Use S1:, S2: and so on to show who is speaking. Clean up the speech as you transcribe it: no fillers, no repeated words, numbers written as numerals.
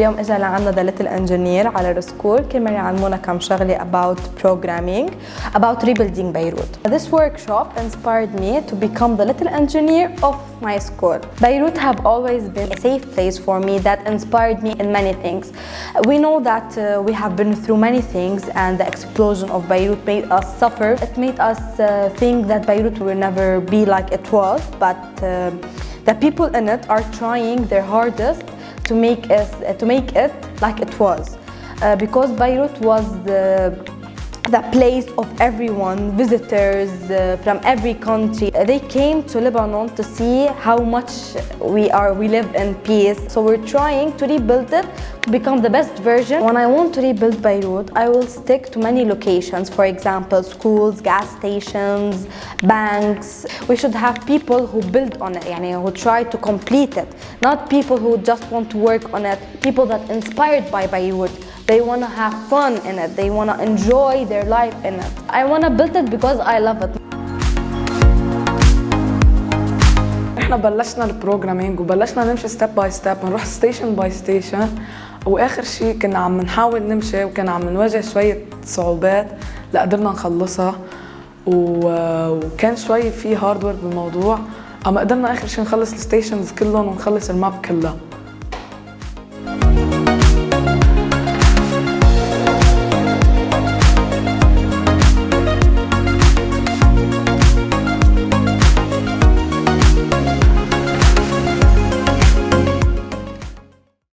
S1: اليوم اجى لعنا The Little Engineer على السكول كرمال يعلمونا كم شغلة about programming, about rebuilding Beirut. This workshop inspired me to become the little engineer of my school. Beirut have always been a safe place for me that inspired me in many things. We know that we have been through many things, and the explosion of Beirut made us suffer. It made us think that Beirut will never be like it was, but the people in it are trying their hardest to make it like it was, because Beirut was the place of everyone, visitors from every country. They came to Lebanon to see how much we live in peace. So we're trying to rebuild it to become the best version. When I want to rebuild Beirut, I will stick to many locations. For example, schools, gas stations, banks. We should have people who build on it, who try to complete it. Not people who just want to work on it. People that are inspired by Beirut. They want to have fun in it. They want to enjoy their life in it. I want to build it because I love it.
S2: احنا بلشنا البروجرامينج وبلشنا نمشي ستيب باي ستيب، نروح ستيشن باي ستيشن، واخر شيء كنا عم نحاول نمشي وكنا عم نواجه شوية صعوبات لقدرنا نخلصها، وكان شوي في هاردوير بالموضوع، اما قدرنا اخر شيء نخلص الستيشنز كلهم ونخلص الماب كلها.